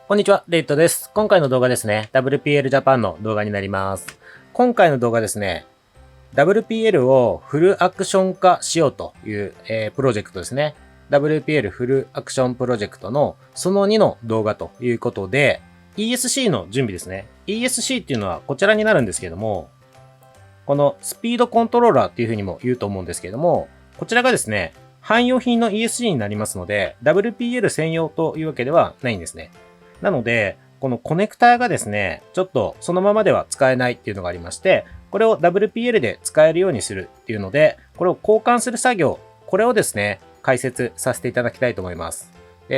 こんにちは、レイトです。今回の動画ですね、WPL Japan の動画になります。今回の動画ですね、WPL をフルアクション化しようという、プロジェクトですね。WPL フルアクションプロジェクトのその2の動画ということで、ESC の準備ですね。ESC っていうのはこちらになるんですけども、このスピードコントローラーっていうふうにも言うと思うんですけども、こちらがですね、汎用品の ESC になりますので、WPL 専用というわけではないんですね。なので、このコネクターがですね、ちょっとそのままでは使えないっていうのがありまして、これを WPL で使えるようにするっていうので、これを交換する作業、これをですね、解説させていただきたいと思います。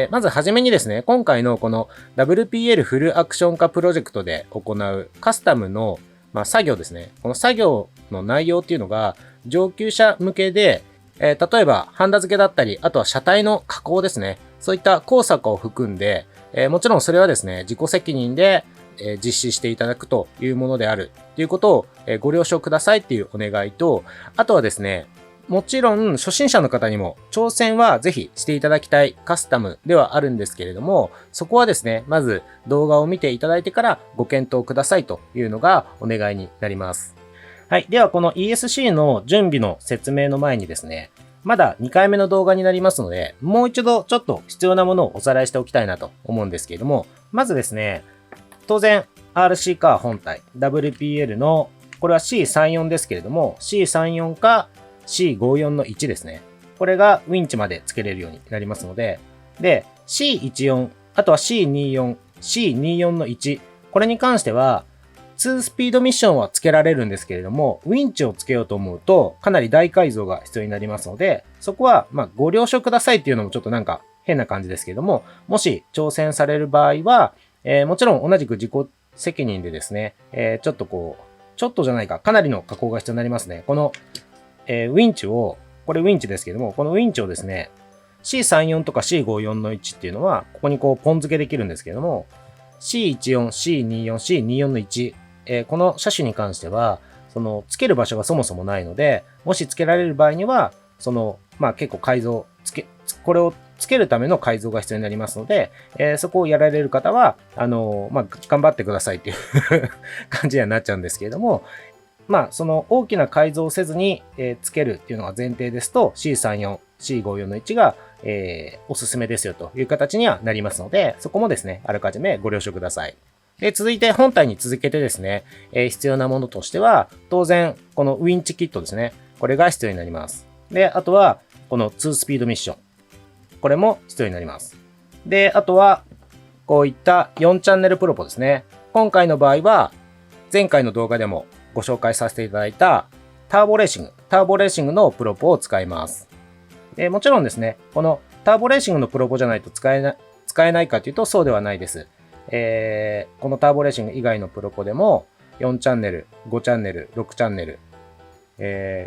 まずはじめにですね、今回のこの WPL フルアクション化プロジェクトで行うカスタムの作業ですね。この作業の内容っていうのが上級者向けで、例えばハンダ付けだったり、あとは車体の加工ですね。そういった工作を含んで、もちろんそれはですね、自己責任で、実施していただくというものであるということを、ご了承くださいっていうお願いと、あとはですね、もちろん初心者の方にも挑戦はぜひしていただきたいカスタムではあるんですけれども、そこはですね、まず動画を見ていただいてからご検討くださいというのがお願いになります。はい。ではこの ESC の準備の説明の前にですね、まだ2回目の動画になりますので、もう一度ちょっと必要なものをおさらいしておきたいなと思うんですけれども、まずですね、当然 RC カー本体、WPL の、これは C34 ですけれども、C34 か C54 の1ですね。これがウィンチまで付けれるようになりますので、で、C14、あとは C24、C24 の1、これに関しては、2スピードミッションは付けられるんですけれども、ウィンチを付けようと思うと、かなり大改造が必要になりますので、そこは、ご了承くださいっていうのもちょっとなんか変な感じですけれども、もし挑戦される場合は、もちろん同じく自己責任でですね、ちょっとじゃないか、かなりの加工が必要になりますね。この、ウィンチを、これウィンチですけども、このウィンチをですね、C34 とか C54 の1っていうのは、ここにこうポン付けできるんですけども、C14、C24、C24 の1、この車種に関しては、付ける場所がそもそもないので、もし付けられる場合には、結構改造、これを付けるための改造が必要になりますので、そこをやられる方は、頑張ってくださいっていう感じにはなっちゃうんですけれども、その大きな改造をせずに、付けるっていうのが前提ですと、C34、C54 の1が、おすすめですよという形にはなりますので、そこもですね、あらかじめご了承ください。で、続いて本体に続けてですね、必要なものとしては、当然、このウィンチキットですね。これが必要になります。で、あとは、この2スピードミッション。これも必要になります。で、あとは、こういった4チャンネルプロポですね。今回の場合は、前回の動画でもご紹介させていただいたターボレーシングのプロポを使います。で、もちろんですね、このターボレーシングのプロポじゃないと使えないかというとそうではないです。このターボレーシング以外のプロポでも4チャンネル、5チャンネル、6チャンネル、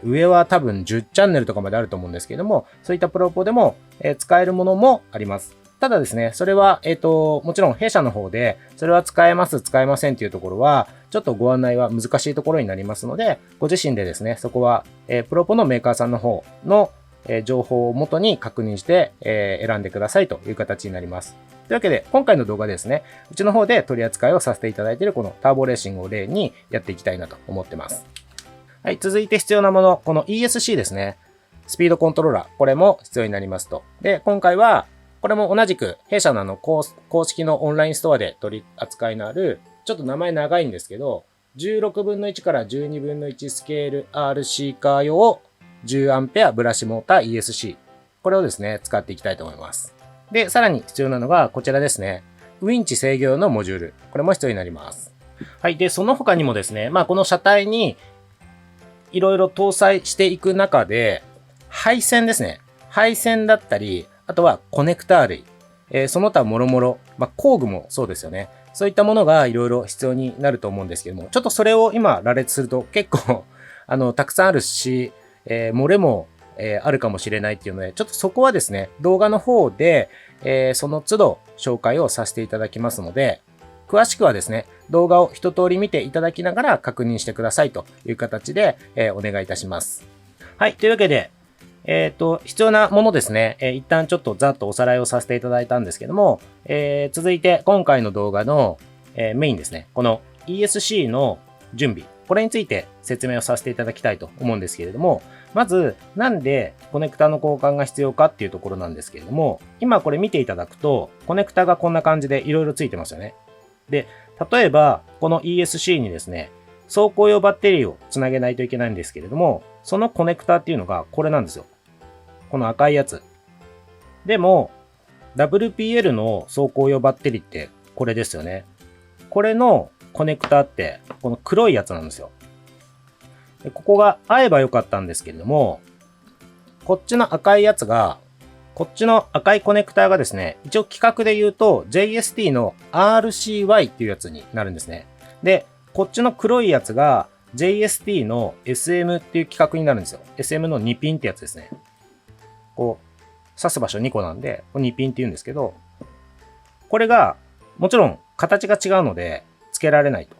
上は多分10チャンネルとかまであると思うんですけども、そういったプロポでも、使えるものもあります。ただですね、それは、もちろん弊社の方で、それは使えます、使えませんというところは、ちょっとご案内は難しいところになりますので、ご自身でですね、そこは、プロポのメーカーさんの方の、情報を元に確認して、選んでくださいという形になります。というわけで、今回の動画でですね、うちの方で取り扱いをさせていただいているこのターボレーシングを例にやっていきたいなと思ってます。はい、続いて必要なもの、この ESC ですね。スピードコントローラー、これも必要になりますと。で、今回は、これも同じく、弊社の公式のオンラインストアで取り扱いのある、ちょっと名前長いんですけど、16分の1から12分の1スケール RC カー用 10A ブラシモーター ESC。これをですね、使っていきたいと思います。で、さらに必要なのがこちらですね。ウィンチ制御用のモジュール。これも必要になります。はい。で、その他にもですね、この車体にいろいろ搭載していく中で、配線ですね。配線だったり、あとはコネクター類。その他もろもろ、工具もそうですよね。そういったものがいろいろ必要になると思うんですけども、ちょっとそれを今羅列すると結構たくさんあるし、漏れもあるかもしれないっていうので、ちょっとそこはですね、動画の方で、その都度紹介をさせていただきますので、詳しくはですね、動画を一通り見ていただきながら確認してくださいという形で、お願いいたします。はい。というわけで、必要なものですね。一旦ちょっとざっとおさらいをさせていただいたんですけども、続いて今回の動画の、メインですね。この ESC の準備。これについて説明をさせていただきたいと思うんですけれども、まず、なんでコネクタの交換が必要かっていうところなんですけれども、今これ見ていただくと、コネクタがこんな感じでいろいろついてますよね。で、例えば、この ESC にですね、走行用バッテリーをつなげないといけないんですけれども、そのコネクタっていうのがこれなんですよ。この赤いやつ。でも、WPL の走行用バッテリーってこれですよね。これのコネクタってこの黒いやつなんですよ。でここが合えばよかったんですけれども、こっちの赤いやつが、こっちの赤いコネクタがですね、一応規格で言うと JST の RCY っていうやつになるんですね。で、こっちの黒いやつが JST の SM っていう規格になるんですよ。SM の2ピンってやつですね。こう、刺す場所2個なんで、2ピンって言うんですけど、これが、もちろん形が違うので、付けられないと。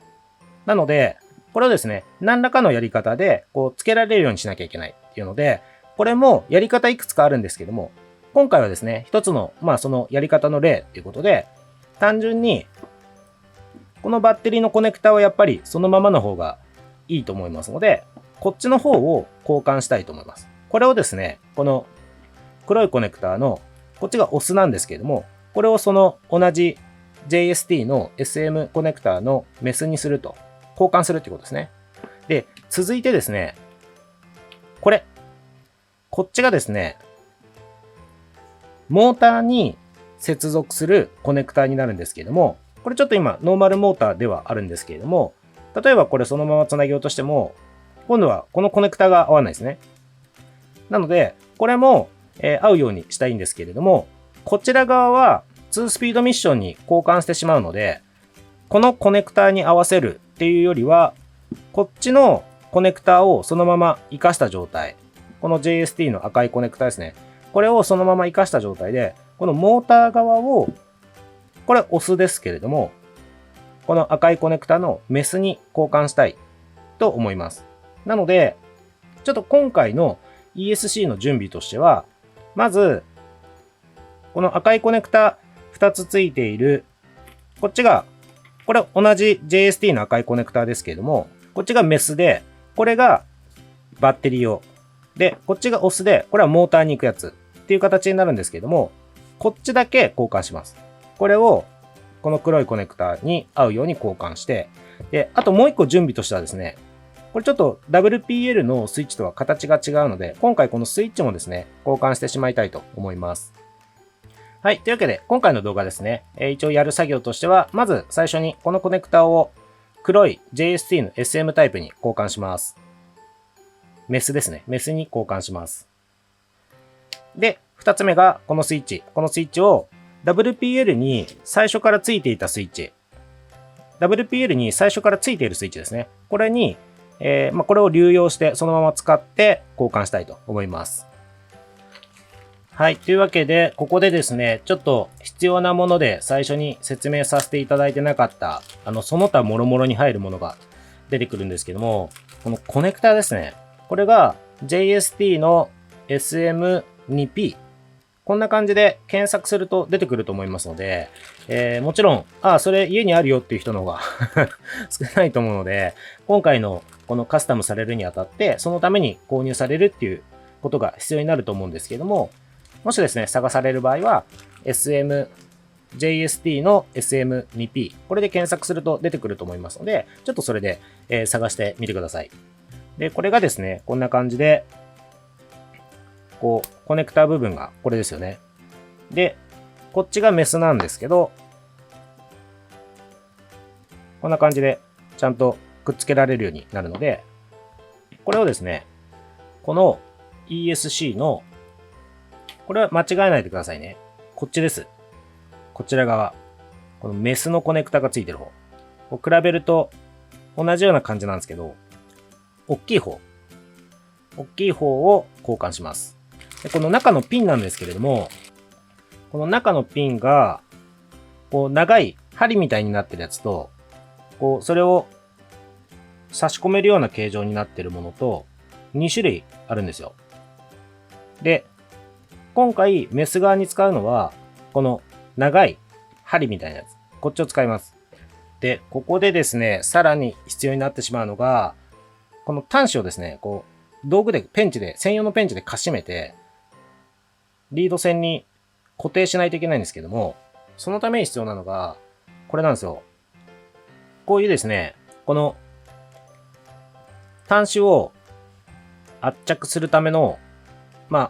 なので、これをですね、何らかのやり方で、付けられるようにしなきゃいけないっていうので、これもやり方いくつかあるんですけども、今回はですね、一つの、そのやり方の例っていうことで、単純に、このバッテリーのコネクタはやっぱりそのままの方がいいと思いますので、こっちの方を交換したいと思います。これをですね、この黒いコネクタの、こっちがオスなんですけれども、これをその同じ JST の SM コネクタのメスにすると、交換するってことですね。で、続いてですね、こっちがですね、モーターに接続するコネクタになるんですけれども、これちょっと今ノーマルモーターではあるんですけれども、例えばこれそのままつなげようとしても、今度はこのコネクタが合わないですね。なので、これも合うようにしたいんですけれども、こちら側は2スピードミッションに交換してしまうので、このコネクタに合わせるっていうよりは、こっちのコネクタをそのまま活かした状態、この JST の赤いコネクタですね。これをそのまま活かした状態で、このモーター側を、これオスですけれども、この赤いコネクタのメスに交換したいと思います。なので、ちょっと今回の ESC の準備としては、まず、この赤いコネクタ2つついている、こっちが、これ同じ JST の赤いコネクタですけれども、こっちがメスで、これがバッテリー用。で、こっちがオスで、これはモーターに行くやつっていう形になるんですけども、こっちだけ交換します。これを、この黒いコネクタに合うように交換して、で、あともう一個準備としてはですね、これちょっと WPL のスイッチとは形が違うので、今回このスイッチもですね、交換してしまいたいと思います。はい。というわけで、今回の動画ですね、一応やる作業としては、まず最初にこのコネクタを黒い JST の SM タイプに交換します。メスですね。メスに交換します。で、二つ目がこのスイッチ。このスイッチを WPL に最初からついていたスイッチ。WPL に最初からついているスイッチですね。これに、これを流用してそのまま使って交換したいと思います。はい。というわけで、ここでですね、ちょっと必要なもので最初に説明させていただいてなかった、その他諸々に入るものが出てくるんですけども、このコネクタですね。これが JST の SM2P。こんな感じで検索すると出てくると思いますので、もちろん、それ家にあるよっていう人の方が少ないと思うので、今回のこのカスタムされるにあたって、そのために購入されるっていうことが必要になると思うんですけども、もしですね、探される場合は、JST の SM2P。これで検索すると出てくると思いますので、ちょっとそれで、探してみてください。で、これがですね、こんな感じで、コネクタ部分がこれですよね。で、こっちがメスなんですけど、こんな感じでちゃんとくっつけられるようになるので、これをですね、この ESC の、これは間違えないでくださいね。こっちです。こちら側。このメスのコネクタがついてる方。比べると同じような感じなんですけど、大きい方を交換します。でこの中のピンなんですけれども、この中のピンが、長い針みたいになってるやつと、それを差し込めるような形状になってるものと、2種類あるんですよ。で、今回メス側に使うのは、この長い針みたいなやつ。こっちを使います。で、ここでですね、さらに必要になってしまうのが、この端子をですね、こう、道具で、専用のペンチでかしめて、リード線に固定しないといけないんですけども、そのために必要なのが、これなんですよ。こういうですね、この端子を圧着するための、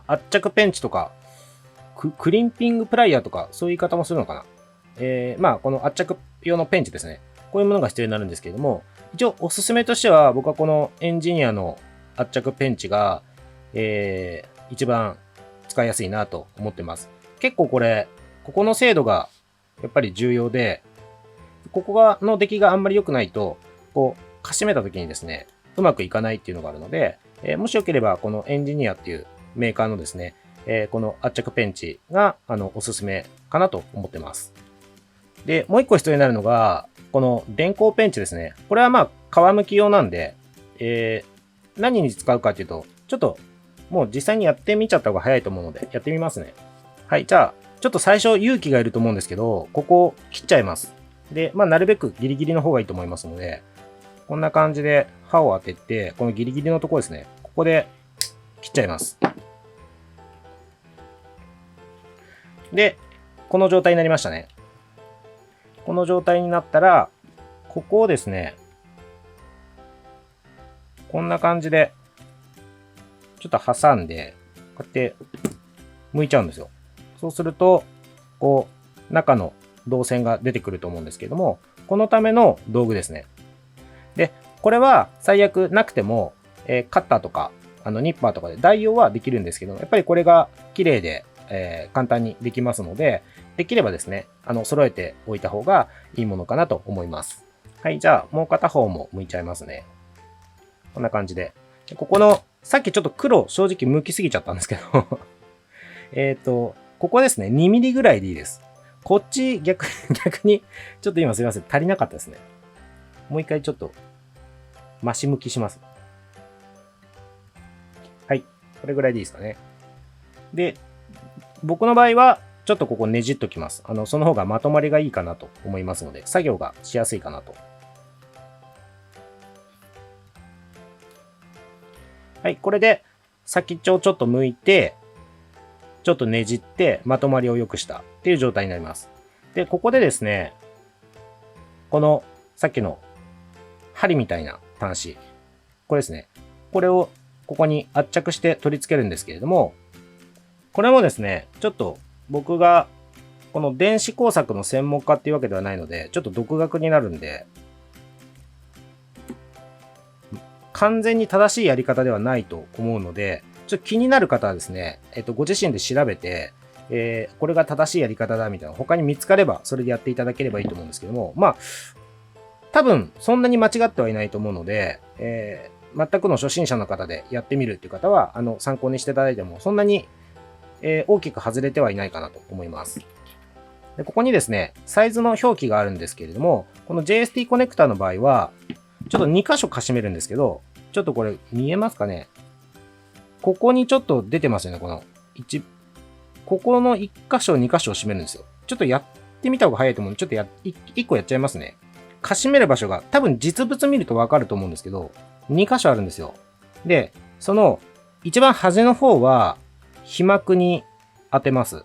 圧着ペンチとか、クリンピングプライヤーとか、そういう言い方もするのかな。この圧着用のペンチですね。こういうものが必要になるんですけれども、一応おすすめとしては、僕はこのエンジニアの圧着ペンチが、一番使いやすいなと思ってます。結構ここの精度がやっぱり重要で、ここの出来があんまり良くないと、こう、かしめた時にですね、うまくいかないっていうのがあるので、もしよければこのエンジニアっていうメーカーのですね、この圧着ペンチがおすすめかなと思ってます。で、もう一個必要になるのが、この電光ペンチですね。これは皮むき用なんで、何に使うかっていうと、ちょっともう実際にやってみちゃった方が早いと思うので、やってみますね。はい、じゃあ、ちょっと最初勇気がいると思うんですけど、ここを切っちゃいます。で、なるべくギリギリの方がいいと思いますので、こんな感じで刃を当てて、このギリギリのところですね。ここで切っちゃいます。で、この状態になりましたね。この状態になったら、ここをですね、こんな感じで、ちょっと挟んで、こうやって剥いちゃうんですよ。そうすると、こう、中の導線が出てくると思うんですけども、このための道具ですね。で、これは最悪なくても、カッターとか、ニッパーとかで代用はできるんですけど、やっぱりこれが綺麗で、簡単にできますので、できればですね、揃えておいた方がいいものかなと思います。はい、じゃあもう片方も剥いちゃいますね。こんな感じで。ここの、さっきちょっと黒正直剥きすぎちゃったんですけど、ここですね、2ミリぐらいでいいです。こっち逆に、ちょっと今すいません、足りなかったですね。もう一回ちょっと、増し剥きします。はい、これぐらいでいいですかね。で、僕の場合は、ちょっとここねじっときます。その方がまとまりがいいかなと思いますので、作業がしやすいかなと。はい、これで先っちょをちょっと剥いて、ちょっとねじってまとまりを良くしたっていう状態になります。で、ここでですね、このさっきの針みたいな端子、これですね。これをここに圧着して取り付けるんですけれども、これもですね、ちょっと僕がこの電子工作の専門家っていうわけではないので、ちょっと独学になるんで、完全に正しいやり方ではないと思うので、ちょっと気になる方はですね、ご自身で調べて、これが正しいやり方だみたいな、他に見つかればそれでやっていただければいいと思うんですけども、多分そんなに間違ってはいないと思うので、全くの初心者の方でやってみるっていう方は、参考にしていただいても、そんなに、大きく外れてはいないかなと思います。で、ここにですね、サイズの表記があるんですけれども、この JST コネクタの場合は、ちょっと2箇所かしめるんですけど、ちょっとこれ見えますかね？ここにちょっと出てますよね、ここの1箇所2箇所を締めるんですよ。ちょっとやってみた方が早いと思うので、ちょっと1個やっちゃいますね。かしめる場所が多分実物見るとわかると思うんですけど、2箇所あるんですよ。で、その一番端の方は被膜に当てます。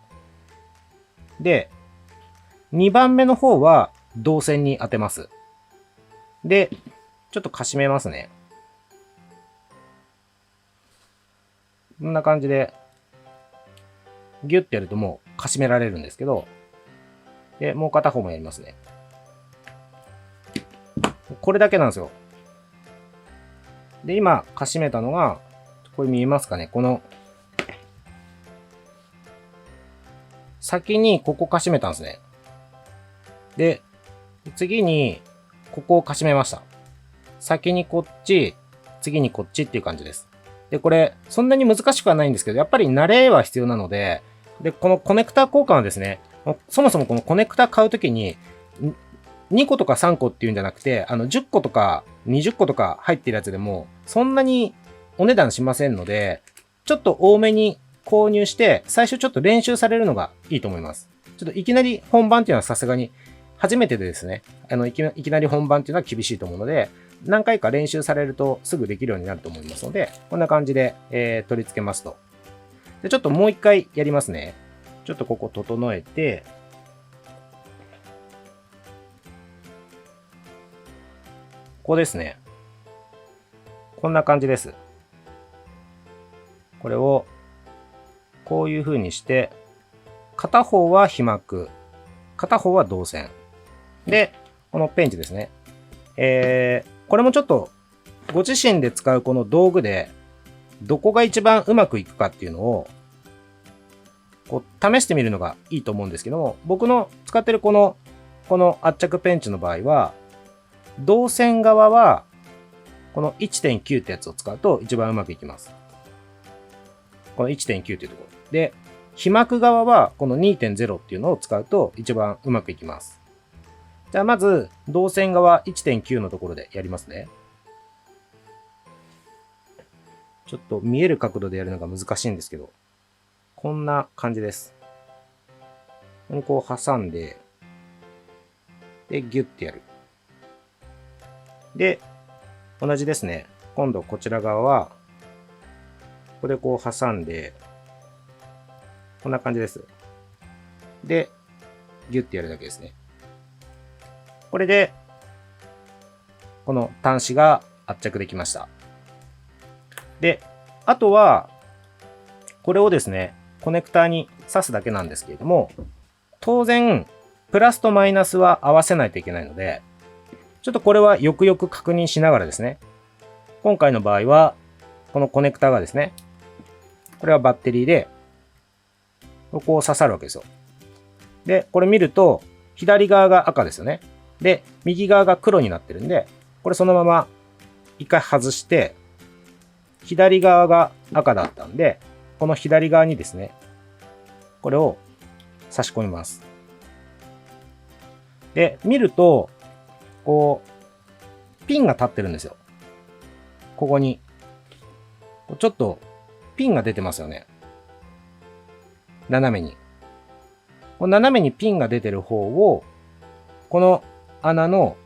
で、2番目の方は導線に当てます。で、ちょっとかしめますね。こんな感じで、ギュッてやるともうかしめられるんですけど、で、もう片方もやりますね。これだけなんですよ。で、今、かしめたのが、これ見えますかね？この、先にここかしめたんですね。で、次に、ここをかしめました。先にこっち、次にこっちっていう感じです。で、これ、そんなに難しくはないんですけど、やっぱり慣れは必要なので、で、このコネクタ交換はですね、そもそもこのコネクタ買うときに、2個とか3個っていうんじゃなくて、10個とか20個とか入ってるやつでも、そんなにお値段しませんので、ちょっと多めに購入して、最初ちょっと練習されるのがいいと思います。ちょっといきなり本番っていうのはさすがに初めてでですね、いきなり本番っていうのは厳しいと思うので、何回か練習されるとすぐできるようになると思いますので、こんな感じで、取り付けますと。で、ちょっともう一回やりますね。ちょっとここ整えて、ここですね。こんな感じです。これを、こういう風にして、片方は被膜、片方は導線。で、このペンチですね。これもちょっと、ご自身で使うこの道具で、どこが一番うまくいくかっていうのを、こう試してみるのがいいと思うんですけども、僕の使ってるこの圧着ペンチの場合は、導線側は、この 1.9 ってやつを使うと一番うまくいきます。この 1.9 っていうところ。で、被膜側はこの 2.0 っていうのを使うと一番うまくいきます。じゃあまず、導線側 1.9 のところでやりますね。ちょっと見える角度でやるのが難しいんですけど、こんな感じです。ここにこう挟んで、で、ギュッてやる。で、同じですね。今度こちら側は、ここでこう挟んで、こんな感じです。で、ギュッてやるだけですね。これで、この端子が圧着できました。で、あとは、これをですね、コネクターに挿すだけなんですけれども、当然、プラスとマイナスは合わせないといけないので、ちょっとこれはよくよく確認しながらですね、今回の場合は、このコネクターがですね、これはバッテリーで、ここを刺さるわけですよ。で、これ見ると、左側が赤ですよね。で、右側が黒になってるんで、これそのまま一回外して、左側が赤だったんで、この左側にですね、これを差し込みます。で、見ると、こう、ピンが立ってるんですよ。ここに。ちょっと、ピンが出てますよね。斜めに。斜めにピンが出てる方を、この穴の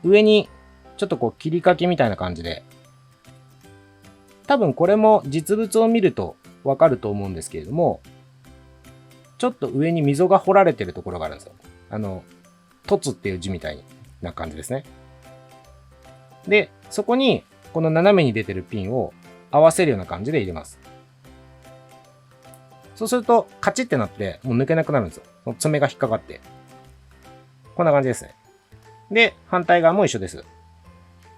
上に、ちょっとこう切り欠きみたいな感じで、多分これも実物を見るとわかると思うんですけれども、ちょっと上に溝が掘られてるところがあるんですよ。凸っていう字みたいな感じですね。で、そこにこの斜めに出てるピンを合わせるような感じで入れます。そうするとカチッってなってもう抜けなくなるんですよ。その爪が引っかかって。こんな感じですね。で、反対側も一緒です。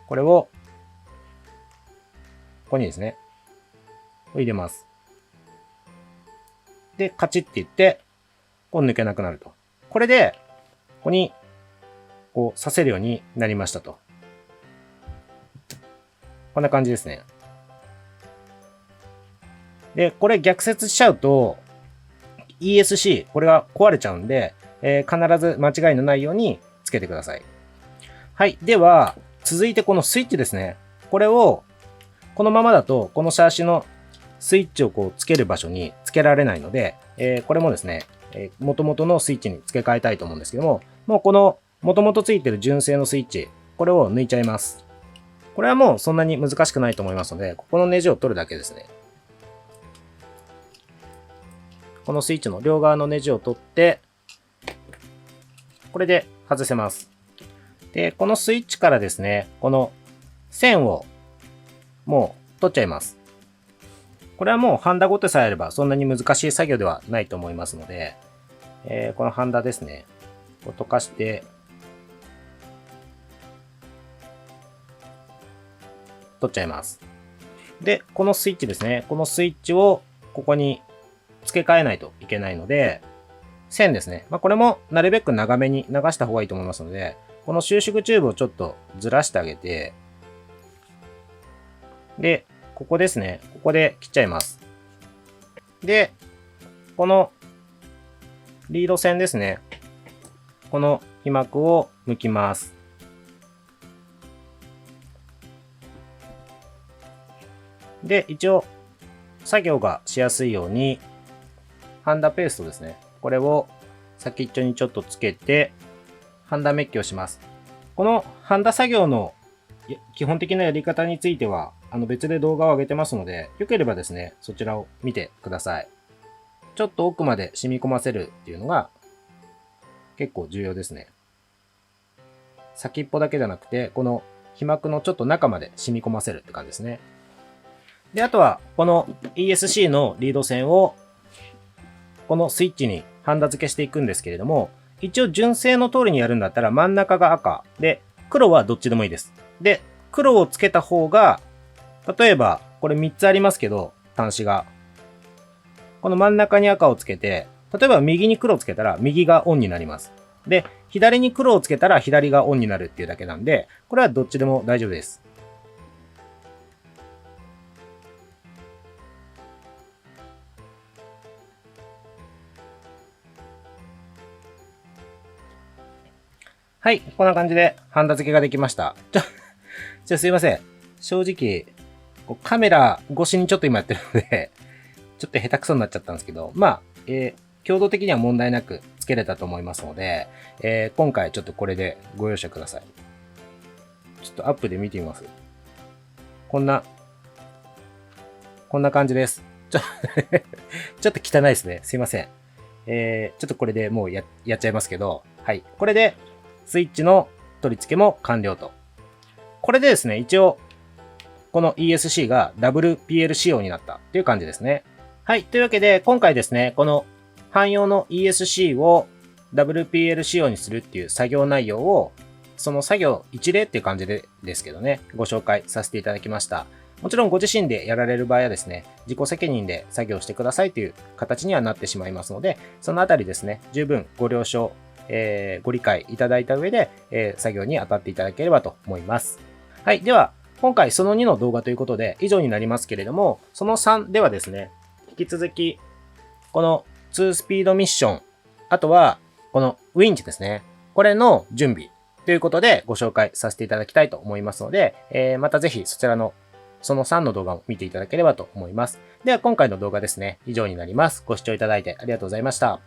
これを、ここにですね、入れます。で、カチッって言って、こう抜けなくなると。これで、ここに、こう刺せるようになりましたと。こんな感じですね。で、これ逆接しちゃうと、ESC、これが壊れちゃうんで、必ず間違いのないようにつけてください。はい。では、続いてこのスイッチですね。これを、このままだと、このシャーシのスイッチをこうつける場所につけられないので、これもですね、元々のスイッチに付け替えたいと思うんですけども、もうこの元々ついてる純正のスイッチ、これを抜いちゃいます。これはもうそんなに難しくないと思いますので、ここのネジを取るだけですね。このスイッチの両側のネジを取って、これで外せます。で、このスイッチからですね、この線をもう取っちゃいます。これはもうハンダごとさえあればそんなに難しい作業ではないと思いますので、このハンダですね、こう溶かして、取っちゃいます。で、このスイッチですね、このスイッチをここに付け替えないといけないので、線ですね。これもなるべく長めに流した方がいいと思いますので、この収縮チューブをちょっとずらしてあげて、で、ここですね。ここで切っちゃいます。で、このリード線ですね。この被膜を抜きます。で、一応作業がしやすいように、ハンダペーストですね。これを先っちょにちょっとつけて、ハンダメッキをします。このハンダ作業の基本的なやり方については、別で動画を上げてますので、よければですね、そちらを見てください。ちょっと奥まで染み込ませるっていうのが結構重要ですね。先っぽだけじゃなくて、この被膜のちょっと中まで染み込ませるって感じですね。で、あとは、この ESC のリード線を、このスイッチにハンダ付けしていくんですけれども、一応純正の通りにやるんだったら真ん中が赤で、黒はどっちでもいいです。で、黒をつけた方が、例えば、これ3つありますけど、端子が。この真ん中に赤をつけて、例えば右に黒をつけたら右がオンになります。で、左に黒をつけたら左がオンになるっていうだけなんで、これはどっちでも大丈夫です。はい、こんな感じでハンダ付けができました。すいません。正直、カメラ越しにちょっと今やってるので、ちょっと下手くそになっちゃったんですけど、強度的には問題なくつけれたと思いますので、今回ちょっとこれでご容赦ください。ちょっとアップで見てみます。こんな感じです。ちょっと汚いですね。すいません。ちょっとこれでもうやっちゃいますけど、はい。これで、スイッチの取り付けも完了と。これでですね、一応、この ESC が WPL 仕様になったっていう感じですね。はい。というわけで、今回ですね、この汎用の ESC を WPL 仕様にするっていう作業内容を、その作業一例っていう感じですけどね、ご紹介させていただきました。もちろんご自身でやられる場合はですね、自己責任で作業してくださいという形にはなってしまいますので、そのあたりですね、十分ご了承、ご理解いただいた上で、作業に当たっていただければと思います。はい。では、今回その2の動画ということで以上になりますけれども、その3ではですね、引き続き、この2スピードミッション、あとは、このウィンチですね。これの準備ということでご紹介させていただきたいと思いますので、またぜひそちらのその3の動画を見ていただければと思います。では今回の動画ですね、以上になります。ご視聴いただいてありがとうございました。